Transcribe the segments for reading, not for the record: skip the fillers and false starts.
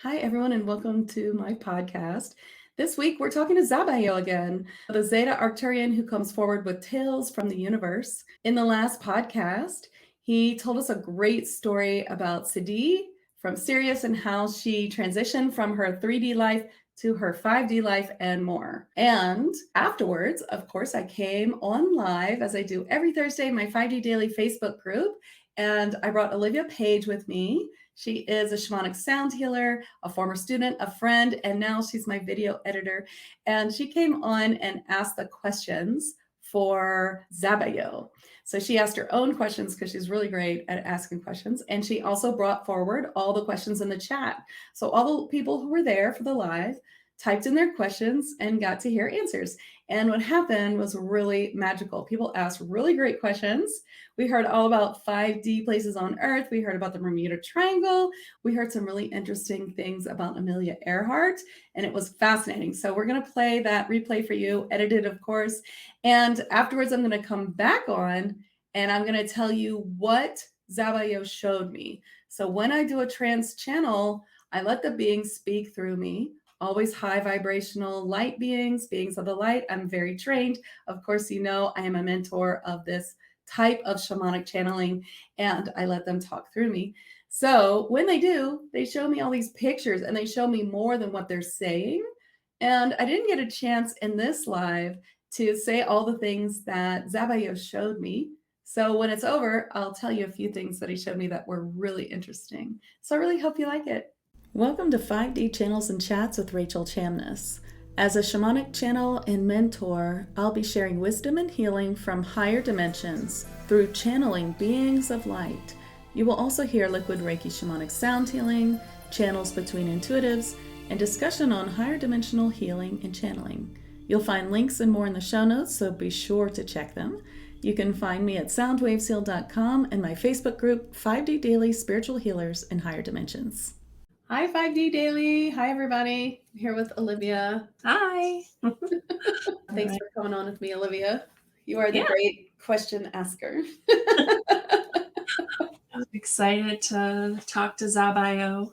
Hi, everyone, and welcome to my podcast. This week, we're talking to Zabayo again, the zeta-arcturian who comes forward with tales from the universe. In the last podcast, he told us a great story about Sidi from Sirius and how she transitioned from her 3D life to her 5D life and more. And afterwards, of course, I came on live, as I do every Thursday, in my 5D Daily Facebook group, and I brought Olivia Page with me. She is a shamanic sound healer, a former student, a friend, and now she's my video editor. And she came on and asked the questions for Zabayo. So she asked her own questions because she's really great at asking questions. And she also brought forward all the questions in the chat. So all the people who were there for the live typed in their questions and got to hear answers. And what happened was really magical. People asked really great questions. We heard all about 5D places on Earth. We heard about the Bermuda Triangle. We heard some really interesting things about Amelia Earhart, and it was fascinating. So we're going to play that replay for you, edited, of course. And afterwards, I'm going to come back on, and I'm going to tell you what Zabayo showed me. So when I do a trance channel, I let the beings speak through me. Always high vibrational light beings, beings of the light. I'm very trained. Of course, you know, I am a mentor of this type of shamanic channeling, and I let them talk through me. So when they do, they show me all these pictures and they show me more than what they're saying. And I didn't get a chance in this live to say all the things that Zabayo showed me. So when it's over, I'll tell you a few things that he showed me that were really interesting. So I really hope you like it. Welcome to 5D Channels and Chats with Rachel Chamness. As a shamanic channel and mentor, I'll be sharing wisdom and healing from higher dimensions through channeling beings of light. You will also hear liquid Reiki shamanic sound healing, channels between intuitives, and discussion on higher dimensional healing and channeling. You'll find links and more in the show notes, so be sure to check them. You can find me at soundwavesheal.com and my Facebook group, 5D Daily Spiritual Healers in Higher Dimensions. Hi, 5D Daily. Hi, everybody. I'm here with Olivia. Hi. Thanks for coming on with me, Olivia. You are the great question asker. I'm excited to talk to Zabayo.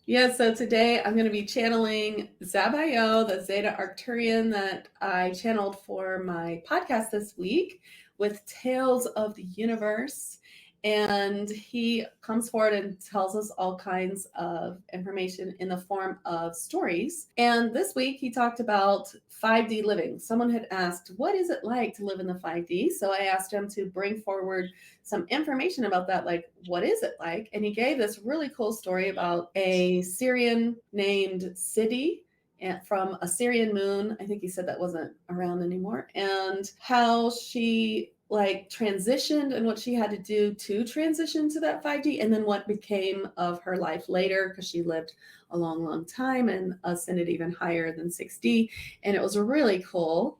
Yeah, so today I'm going to be channeling Zabayo, the zeta-arcturian that I channeled for my podcast this week with Tales of the Universe. And he comes forward and tells us all kinds of information in the form of stories. And this week he talked about 5D living. Someone had asked, what is it like to live in the 5D? So I asked him to bring forward some information about that, like, what is it like? And he gave this really cool story about a Syrian named Sidi from a Syrian moon. I think he said that wasn't around anymore. And how she transitioned and what she had to do to transition to that 5D, and then what became of her life later, because she lived a long time and ascended even higher than 6D. And it was really cool.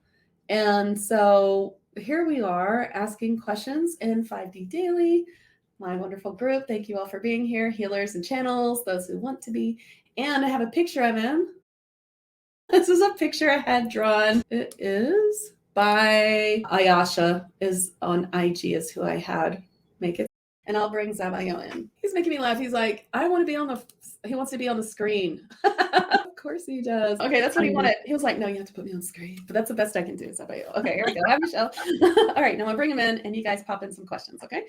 And so here we are asking questions in 5D Daily, my wonderful group. Thank you all for being here, healers and channels, those who want to be. And I have a picture of him. This is a picture I had drawn. It is by Ayasha, is on IG, is who I had make it. And I'll bring Zabayo in. He's making me laugh. He's like, he wants to be on the screen. Of course he does. Okay, that's what he wanted. He was like, no, you have to put me on the screen. But that's the best I can do, Zabayo. Okay, here we go. Hi, Michelle. All right, now I'll bring him in and you guys pop in some questions, okay?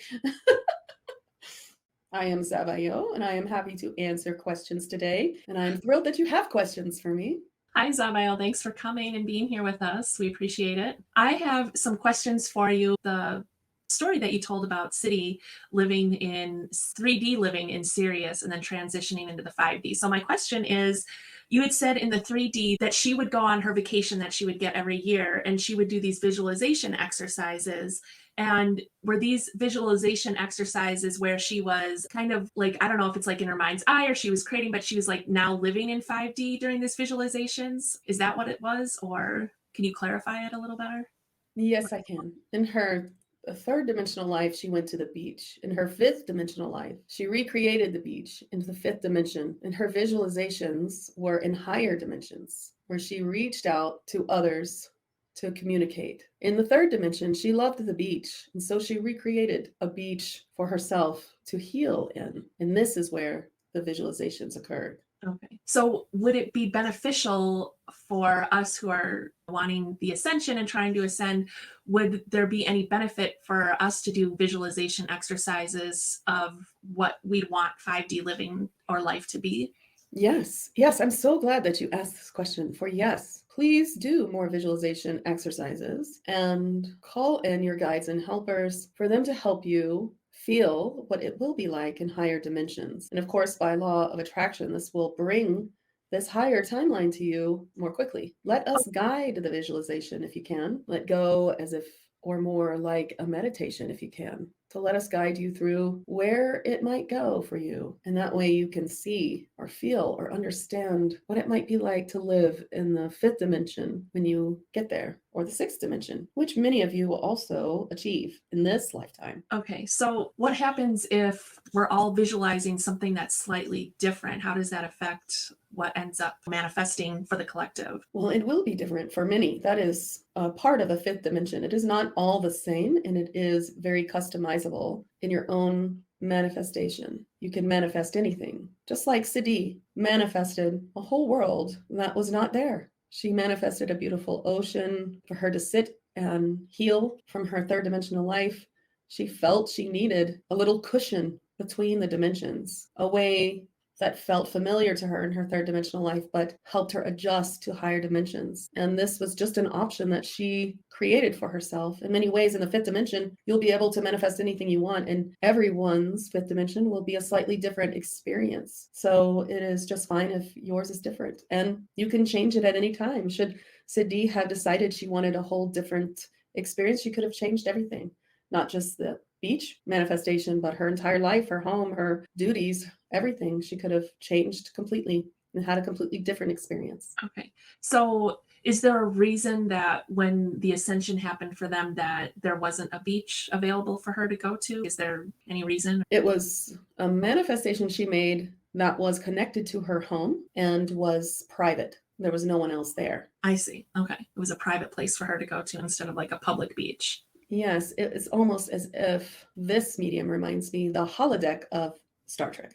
I am Zabayo, and I am happy to answer questions today. And I'm thrilled that you have questions for me. Hi, Zabayo. Thanks for coming and being here with us. We appreciate it. I have some questions for you. The story that you told about Sidi living in 3D, living in Sirius, and then transitioning into the 5D. So my question is, you had said in the 3D that she would go on her vacation that she would get every year, and she would do these visualization exercises. And were these visualization exercises where she was kind of like, I don't know if it's like in her mind's eye or she was creating, but she was like now living in 5D during these visualizations? Is that what it was? Or can you clarify it a little better? Yes, I can. In her third dimensional life, she went to the beach. In her fifth dimensional life, she recreated the beach into the fifth dimension. And her visualizations were in higher dimensions, where she reached out to others to communicate. In the third dimension, she loved the beach. And so she recreated a beach for herself to heal in. And this is where the visualizations occurred. Okay. So would it be beneficial for us who are wanting the ascension and trying to ascend? Would there be any benefit for us to do visualization exercises of what we'd want 5D living or life to be? Yes, yes, I'm so glad that you asked this question. For yes, please do more visualization exercises and call in your guides and helpers for them to help you feel what it will be like in higher dimensions. And of course, by law of attraction, this will bring this higher timeline to you more quickly. Let us guide the visualization if you can. Let go as if, or more like a meditation if you can, to let us guide you through where it might go for you. And that way you can see or feel or understand what it might be like to live in the fifth dimension when you get there, or the sixth dimension, which many of you will also achieve in this lifetime. Okay, so what happens if we're all visualizing something that's slightly different? How does that affect what ends up manifesting for the collective? Well, it will be different for many. That is a part of a fifth dimension. It is not all the same, and it is very customizable in your own manifestation. You can manifest anything, just like Sidi manifested a whole world that was not there. She manifested a beautiful ocean for her to sit and heal from her third dimensional life. She felt she needed a little cushion between the dimensions, a way that felt familiar to her in her third dimensional life, but helped her adjust to higher dimensions. And this was just an option that she created for herself. In many ways, in the fifth dimension, you'll be able to manifest anything you want, and everyone's fifth dimension will be a slightly different experience. So it is just fine if yours is different, and you can change it at any time. Should Sidi have decided she wanted a whole different experience, she could have changed everything, not just the beach manifestation, but her entire life, her home, her duties, everything. She could have changed completely and had a completely different experience. Okay. So is there a reason that when the ascension happened for them that there wasn't a beach available for her to go to? Is there any reason? It was a manifestation she made that was connected to her home and was private. There was no one else there. I see. Okay. It was a private place for her to go to instead of like a public beach. Yes, it is almost as if this medium reminds me the holodeck of Star Trek.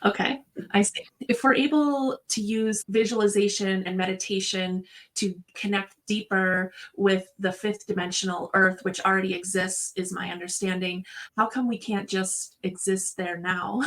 Okay, I see. If we're able to use visualization and meditation to connect deeper with the fifth dimensional Earth, which already exists, is my understanding, how come we can't just exist there now?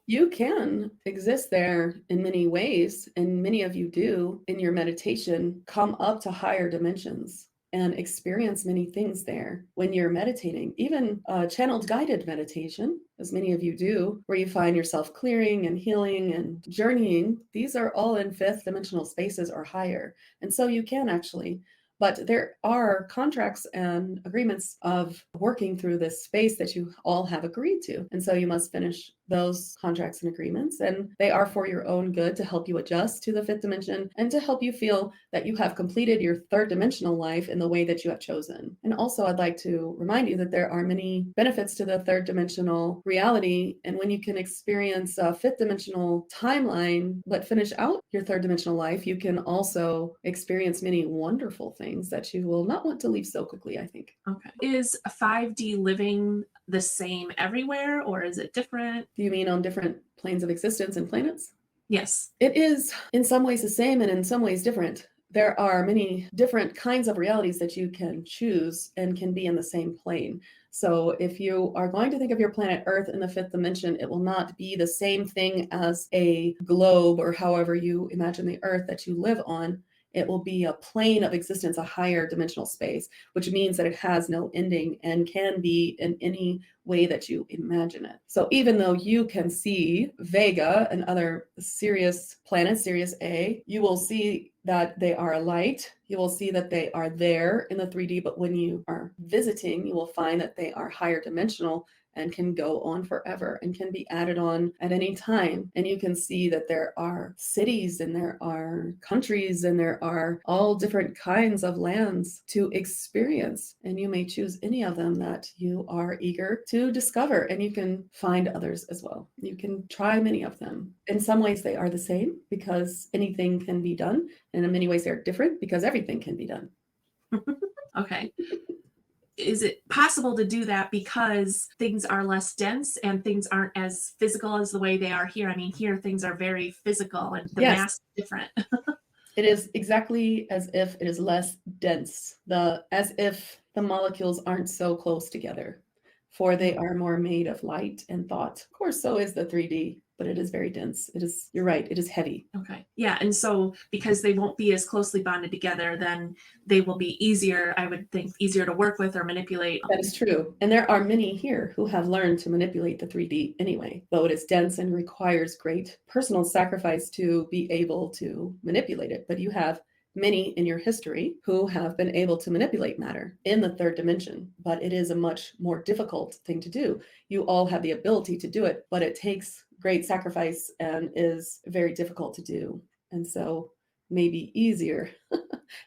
You can exist there in many ways, and many of you do in your meditation come up to higher dimensions and experience many things there when you're meditating, even channeled guided meditation, as many of you do, where you find yourself clearing and healing and journeying. These are all in fifth dimensional spaces or higher. And so you can actually, but there are contracts and agreements of working through this space that you all have agreed to. And so you must finish those contracts and agreements, and they are for your own good, to help you adjust to the fifth dimension and to help you feel that you have completed your third dimensional life in the way that you have chosen. And also, I'd like to remind you that there are many benefits to the third dimensional reality. And when you can experience a fifth dimensional timeline, but finish out your third dimensional life, you can also experience many wonderful things that you will not want to leave so quickly, I think. Okay. Is 5D living the same everywhere, or is it different? Do you mean on different planes of existence and planets? Yes. It is in some ways the same and in some ways different. There are many different kinds of realities that you can choose and can be in the same plane. So if you are going to think of your planet Earth in the fifth dimension, it will not be the same thing as a globe or however you imagine the Earth that you live on. It will be a plane of existence, a higher dimensional space, which means that it has no ending and can be in any way that you imagine it. So even though you can see Vega and other Sirius planets, Sirius A, you will see that they are a light. You will see that they are there in the 3D, but when you are visiting, you will find that they are higher dimensional and can go on forever and can be added on at any time. And you can see that there are cities and there are countries and there are all different kinds of lands to experience. And you may choose any of them that you are eager to discover, and you can find others as well. You can try many of them. In some ways, they are the same because anything can be done. And in many ways, they're different because everything can be done. Okay. is it possible to do that because things are less dense and things aren't as physical as the way they are here? I mean, here things are very physical and the Yes. mass is different. It is exactly as if it is less dense, as if the molecules aren't so close together, for they are more made of light and thought. Of course, so is the 3D, but it is very dense. You're right, it is heavy. Okay. Yeah. And so because they won't be as closely bonded together, then they will be easier, I would think, easier to work with or manipulate. That is true. And there are many here who have learned to manipulate the 3D anyway, though it is dense and requires great personal sacrifice to be able to manipulate it. But you have many in your history who have been able to manipulate matter in the third dimension, but it is a much more difficult thing to do. You all have the ability to do it, but it takes great sacrifice and is very difficult to do. And so maybe easier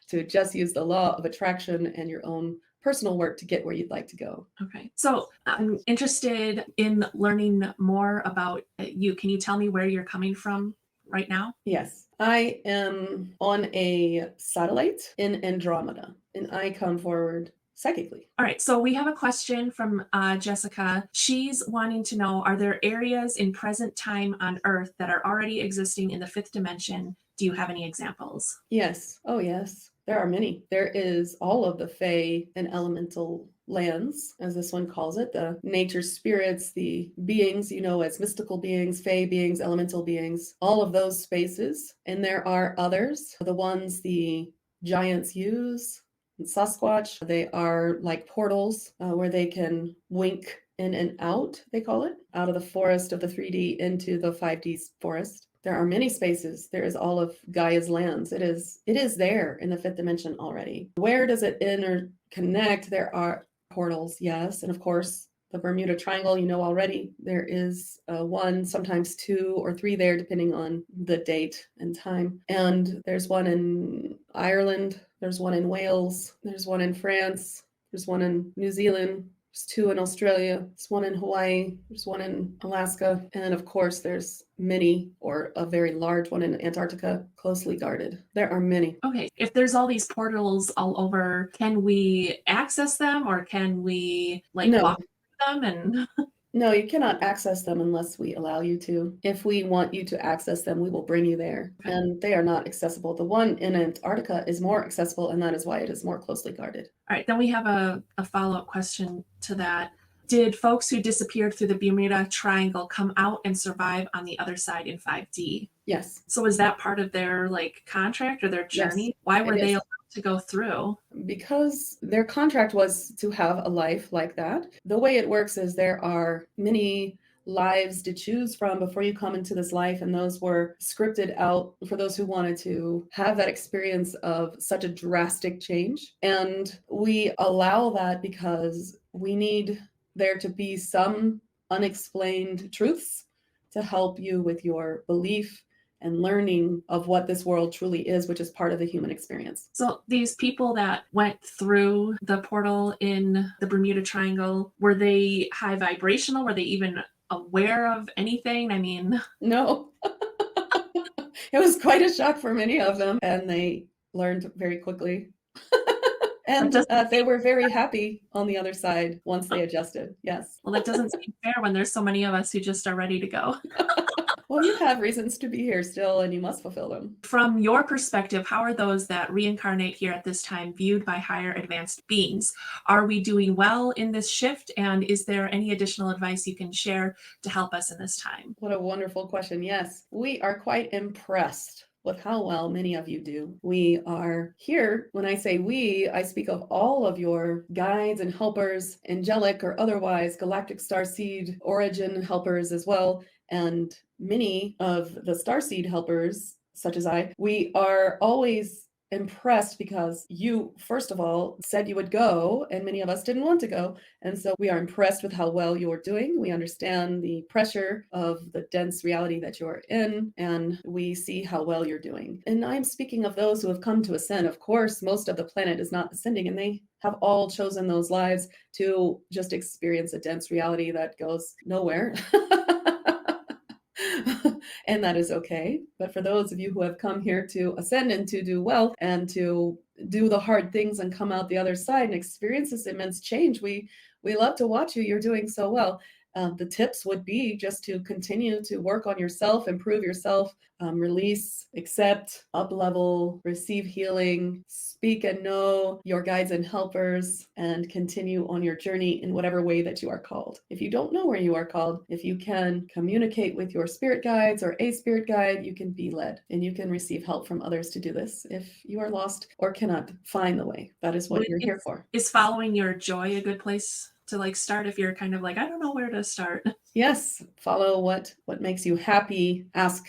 to just use the law of attraction and your own personal work to get where you'd like to go. Okay. So I'm interested in learning more about you. Can you tell me where you're coming from right now? Yes, I am on a satellite in Andromeda, and I come forward psychically. All right. So we have a question from Jessica. She's wanting to know, are there areas in present time on Earth that are already existing in the fifth dimension? Do you have any examples? Yes. Oh, yes. There are many. There is all of the Fae and elemental lands, as this one calls it, the nature spirits, the beings, as mystical beings, Fae beings, elemental beings, all of those spaces. And there are others, the ones the giants use, Sasquatch. They are like portals where they can wink in and out, they call it, out of the forest of the 3D into the 5D forest. There are many spaces. There is all of Gaia's lands. It is there in the fifth dimension already. Where does it interconnect? There are portals, yes. And of course, the Bermuda Triangle, already. There is one, sometimes 2 or 3 there, depending on the date and time. And there's one in Ireland. There's one in Wales. There's one in France. There's one in New Zealand. There's 2 in Australia. There's one in Hawaii. There's one in Alaska. And of course, there's many, or a very large one in Antarctica, closely guarded. There are many. Okay. If there's all these portals all over, can we access them or can we walk through them? And no, you cannot access them unless we allow you to. If we want you to access them, we will bring you there. Okay. And they are not accessible. The one in Antarctica is more accessible, and that is why it is more closely guarded. All right, then we have a follow-up question to that. Did folks who disappeared through the Bermuda Triangle come out and survive on the other side in 5D? Yes. So is that part of their contract or their journey? Yes, why were they allowed to go through? Because their contract was to have a life like that. The way it works is there are many lives to choose from before you come into this life, and those were scripted out for those who wanted to have that experience of such a drastic change. And we allow that because we need there to be some unexplained truths to help you with your belief and learning of what this world truly is, which is part of the human experience. So these people that went through the portal in the Bermuda Triangle, were they high vibrational? Were they even aware of anything? I mean, no. It was quite a shock for many of them, and they learned very quickly. And they were very happy on the other side once they adjusted. Yes. Well, that doesn't seem fair when there's so many of us who just are ready to go. Well, you have reasons to be here still, and you must fulfill them. From your perspective, how are those that reincarnate here at this time viewed by higher advanced beings? Are we doing well in this shift? And is there any additional advice you can share to help us in this time? What a wonderful question. Yes, we are quite impressed with how well many of you do. We are here. When I say we, I speak of all of your guides and helpers, angelic or otherwise, galactic starseed origin helpers as well. And many of the starseed helpers, such as we are always impressed because you, first of all, said you would go, and many of us didn't want to go. And so we are impressed with how well you're doing. We understand the pressure of the dense reality that you're in, and we see how well you're doing. And I'm speaking of those who have come to ascend. Of course, most of the planet is not ascending, and they have all chosen those lives to just experience a dense reality that goes nowhere. And that is okay. But for those of you who have come here to ascend and to do well and to do the hard things and come out the other side and experience this immense change, we love to watch you. You're doing so well. The tips would be just to continue to work on yourself, improve yourself, release, accept, up level, receive healing, speak and know your guides and helpers, and continue on your journey in whatever way that you are called. If you don't know where you are called, if you can communicate with your spirit guides or a spirit guide, you can be led and you can receive help from others to do this. If you are lost or cannot find the way, that is what you're here for. Is following your joy a good place to start if you're kind of like, I don't know where to start? Yes, follow what makes you happy. Ask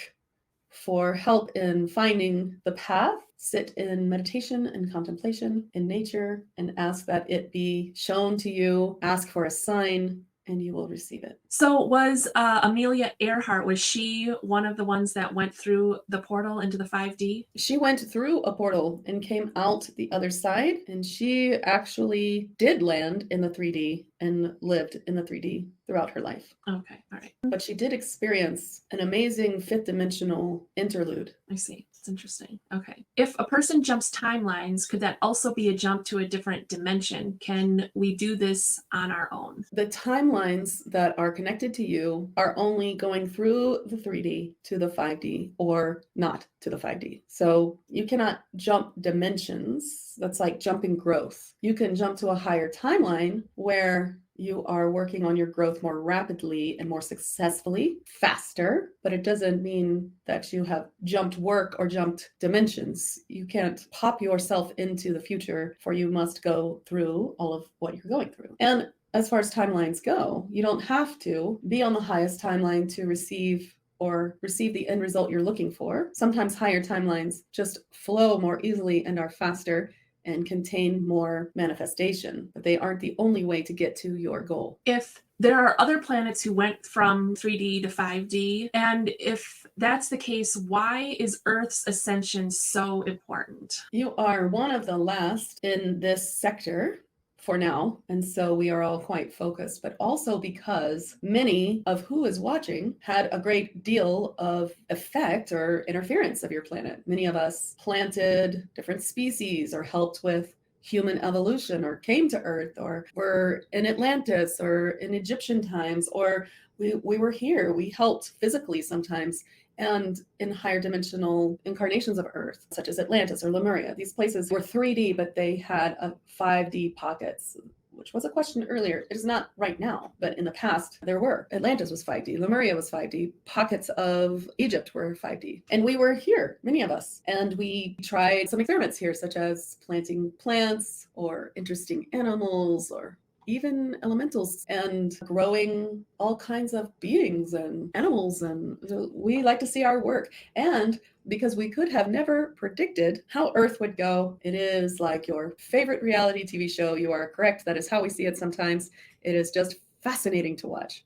for help in finding the path. Sit in meditation and contemplation in nature and ask that it be shown to you. Ask for a sign and you will receive it. So was Amelia Earhart, was she one of the ones that went through the portal into the 5D? She went through a portal and came out the other side, and she actually did land in the 3D and lived in the 3D throughout her life. Okay, all right. But she did experience an amazing fifth dimensional interlude. I see. It's interesting. Okay. If a person jumps timelines, could that also be a jump to a different dimension? Can we do this on our own? The timelines that are connected to you are only going through the 3D to the 5D or not to the 5D. So you cannot jump dimensions. That's like jumping growth. You can jump to a higher timeline where you are working on your growth more rapidly and more successfully, faster, but it doesn't mean that you have jumped work or jumped dimensions. You can't pop yourself into the future, for you must go through all of what you're going through. And as far as timelines go, you don't have to be on the highest timeline to receive the end result you're looking for. Sometimes higher timelines just flow more easily and are faster and contain more manifestation, but they aren't the only way to get to your goal. If there are other planets who went from 3D to 5D, and if that's the case, why is Earth's ascension so important? You are one of the last in this sector for now, and so we are all quite focused, but also because many of who is watching had a great deal of effect or interference of your planet. Many of us planted different species or helped with human evolution or came to Earth or were in Atlantis or in Egyptian times, or we were here. We helped physically sometimes and in higher dimensional incarnations of Earth, such as Atlantis or Lemuria. These places were 3D, but they had a 5D pockets, which was a question earlier. It is not right now, but in the past there were. Atlantis was 5D, Lemuria was 5D, pockets of Egypt were 5D. And we were here, many of us, and we tried some experiments here, such as planting plants or interesting animals or even elementals and growing all kinds of beings and animals. And we like to see our work. And because we could have never predicted how Earth would go, it is like your favorite reality TV show. You are correct. That is how we see it sometimes. It is just fascinating to watch.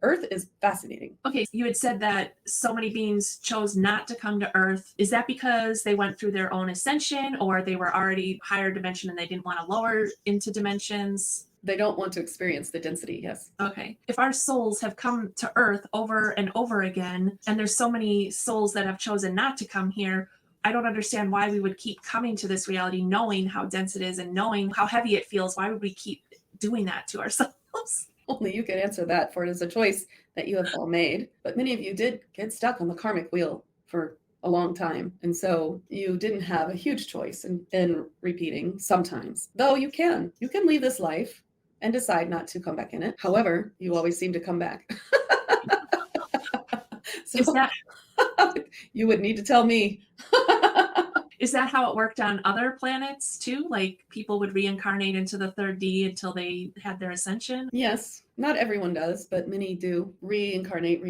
Earth is fascinating. Okay, you had said that so many beings chose not to come to Earth. Is that because they went through their own ascension, or they were already higher dimension and they didn't want to lower into dimensions? They don't want to experience the density, yes. Okay. If our souls have come to Earth over and over again, and there's so many souls that have chosen not to come here, I don't understand why we would keep coming to this reality, knowing how dense it is and knowing how heavy it feels. Why would we keep doing that to ourselves? Only you can answer that, for it is a choice that you have all made. But many of you did get stuck on the karmic wheel for a long time. And so you didn't have a huge choice in repeating sometimes. Though you can leave this life and decide not to come back in it. However, you always seem to come back. So Is that you would need to tell me. Is that how it worked on other planets too? Like people would reincarnate into the 3D until they had their ascension? Yes, not everyone does, but many do reincarnate.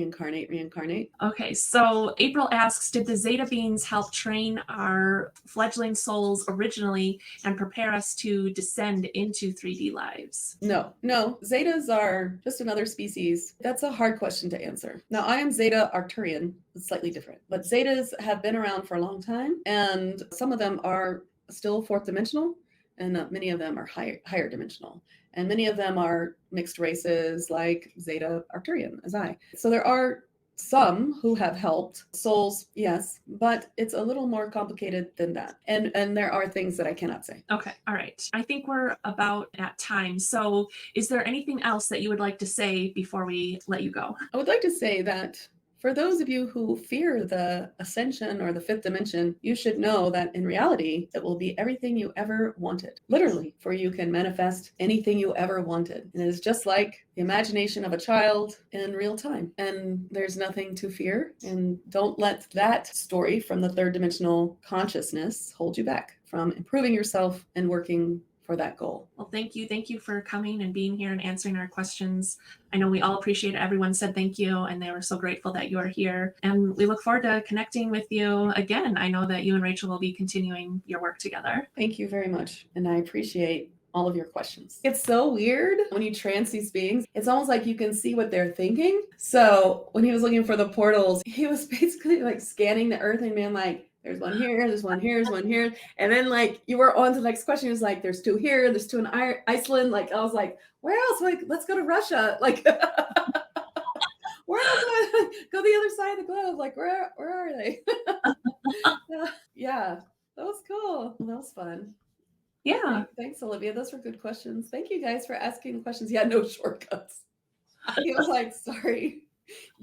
Okay, so April asks, did the Zeta beings help train our fledgling souls originally and prepare us to descend into 3D lives? No. Zetas are just another species. That's a hard question to answer. Now, I am zeta-arcturian. It's slightly different, but Zetas have been around for a long time, and some of them are still fourth dimensional, and many of them are higher dimensional. And many of them are mixed races like Zeta-Arcturian, as I. So there are some who have helped souls, yes, but it's a little more complicated than that. And there are things that I cannot say. Okay. All right. I think we're about at time. So is there anything else that you would like to say before we let you go? I would like to say that for those of you who fear the ascension or the fifth dimension, you should know that in reality, it will be everything you ever wanted. Literally, for you can manifest anything you ever wanted. And it is just like the imagination of a child in real time. And there's nothing to fear. And don't let that story from the third dimensional consciousness hold you back from improving yourself and working for that goal. Well, thank you. Thank you for coming and being here and answering our questions. I know we all appreciate it. Everyone said thank you, and they were so grateful that you are here. And we look forward to connecting with you again. I know that you and Rachel will be continuing your work together. Thank you very much. And I appreciate all of your questions. It's so weird when you trance these beings. It's almost like you can see what they're thinking. So when he was looking for the portals, he was basically like scanning the earth and being like, there's one here, there's one here, there's one here. And then like you were on to the next question. It was like, there's two here, there's two in Iceland. Like I was like, where else? Like, let's go to Russia. Like where else? Go the other side of the globe. Like where are they? Yeah, that was cool. That was fun. Yeah. Thanks, Olivia. Those were good questions. Thank you guys for asking the questions. Yeah, no shortcuts. He was like, sorry.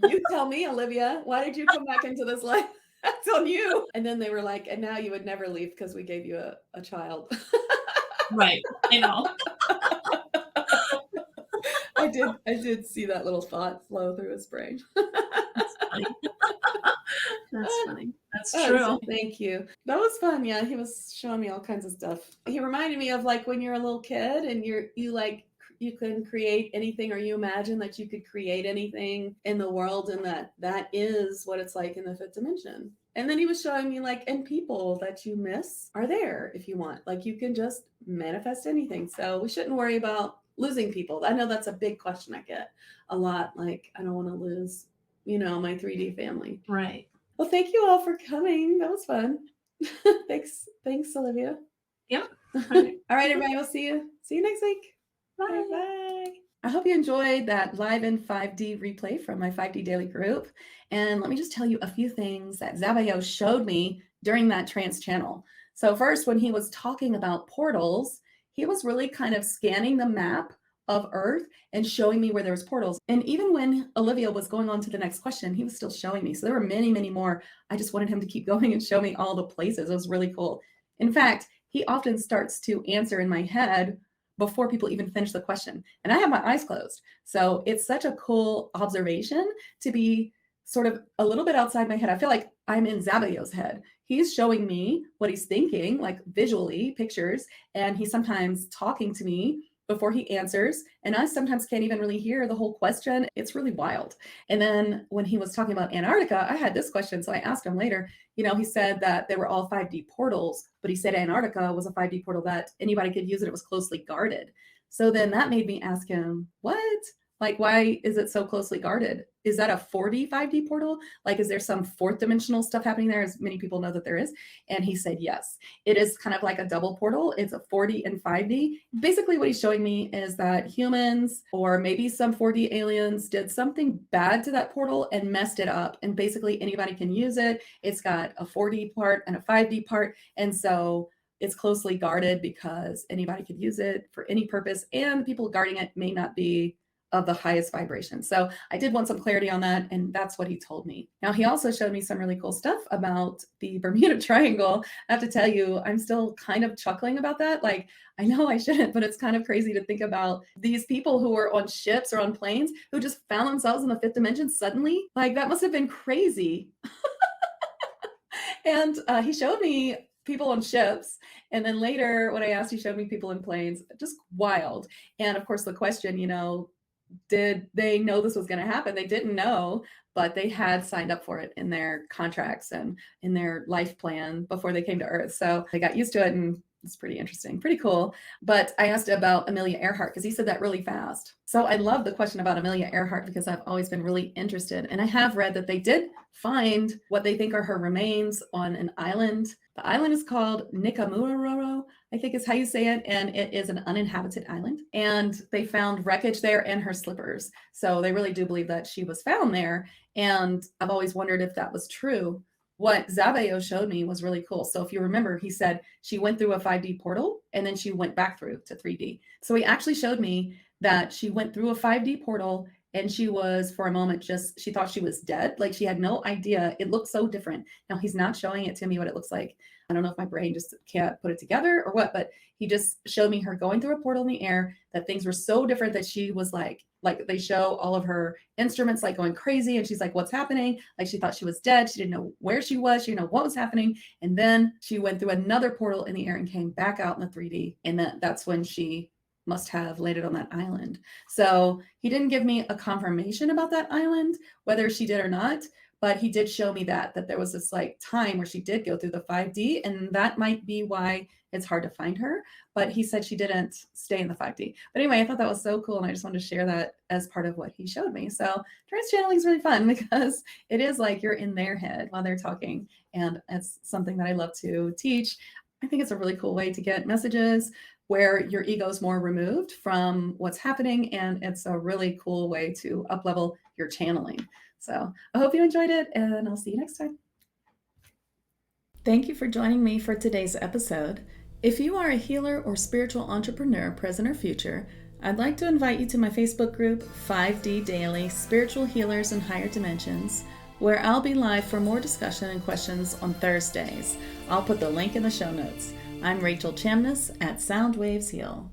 You tell me, Olivia, why did you come back into this life? That's on you. And then they were like, and now you would never leave because we gave you a child. Right. I know. I did see that little thought flow through his brain. That's funny. That's funny. That's true. Thank you. That was fun. Yeah, he was showing me all kinds of stuff. He reminded me of like when you're a little kid and you can create anything, or you imagine that you could create anything in the world, and that is what it's like in the fifth dimension. And then he was showing me like, and people that you miss are there if you want. Like you can just manifest anything. So we shouldn't worry about losing people. I know that's a big question I get a lot. Like, I don't want to lose, my 3D family. Right. Well, thank you all for coming. That was fun. Thanks, Olivia. Yep. All right, everybody. We'll see you next week. Bye. Bye. I hope you enjoyed that live in 5D replay from my 5D daily group. And let me just tell you a few things that Zabayo showed me during that trance channel. So first, when he was talking about portals, he was really kind of scanning the map of Earth and showing me where there was portals. And even when Olivia was going on to the next question, he was still showing me. So there were many, many more. I just wanted him to keep going and show me all the places. It was really cool. In fact, he often starts to answer in my head before people even finish the question. And I have my eyes closed. So it's such a cool observation to be sort of a little bit outside my head. I feel like I'm in Zabayo's head. He's showing me what he's thinking, like visually, pictures, and he's sometimes talking to me before he answers. And I sometimes can't even really hear the whole question. It's really wild. And then when he was talking about Antarctica, I had this question. So I asked him later, he said that they were all 5D portals, but he said Antarctica was a 5D portal that anybody could use, and it was closely guarded. So then that made me ask him, what? Like, why is it so closely guarded? Is that a 4D, 5D portal? Like, is there some fourth dimensional stuff happening there, as many people know that there is? And he said, yes, it is kind of like a double portal. It's a 4D and 5D. Basically, what he's showing me is that humans, or maybe some 4D aliens, did something bad to that portal and messed it up. And basically, anybody can use it. It's got a 4D part and a 5D part. And so it's closely guarded because anybody could use it for any purpose. And the people guarding it may not be of the highest vibration. So I did want some clarity on that, and that's what he told me. Now, he also showed me some really cool stuff about the Bermuda Triangle. I have to tell you, I'm still kind of chuckling about that. Like, I know I shouldn't, but it's kind of crazy to think about these people who were on ships or on planes who just found themselves in the fifth dimension suddenly. Like, that must have been crazy. And he showed me people on ships. And then later, when I asked, he showed me people in planes. Just wild. And of course, the question, did they know this was going to happen? They didn't know, but they had signed up for it in their contracts and in their life plan before they came to Earth. So they got used to it, and it's pretty interesting, pretty cool. But I asked about Amelia Earhart because he said that really fast. So I love the question about Amelia Earhart because I've always been really interested. And I have read that they did find what they think are her remains on an island, The island is called Nikamuroro, I think is how you say it, and it is an uninhabited island. And they found wreckage there and her slippers. So they really do believe that she was found there. And I've always wondered if that was true. What Zabayo showed me was really cool. So if you remember, he said she went through a 5D portal and then she went back through to 3D. So he actually showed me that she went through a 5D portal and she was, for a moment, she thought she was dead. Like she had no idea. It looked so different. Now he's not showing it to me what it looks like. I don't know if my brain just can't put it together or what, but he just showed me her going through a portal in the air, that things were so different that she was like they show all of her instruments like going crazy. And she's like, what's happening? Like she thought she was dead. She didn't know where she was. She didn't know what was happening. And then she went through another portal in the air and came back out in the 3D. And that's when she must have landed on that island. So he didn't give me a confirmation about that island, whether she did or not, but he did show me that there was this like time where she did go through the 5D, and that might be why it's hard to find her. But he said she didn't stay in the 5D. But anyway, I thought that was so cool, and I just wanted to share that as part of what he showed me. So trance channeling is really fun because it is like you're in their head while they're talking, and it's something that I love to teach. I think it's a really cool way to get messages where your ego is more removed from what's happening, and it's a really cool way to up-level your channeling. So I hope you enjoyed it, and I'll see you next time. Thank you for joining me for today's episode. If you are a healer or spiritual entrepreneur, present or future, I'd like to invite you to my Facebook group, 5D Daily, Spiritual Healers in Higher Dimensions, where I'll be live for more discussion and questions on Thursdays. I'll put the link in the show notes. I'm Rachel Chamness at Sound Waves Heal.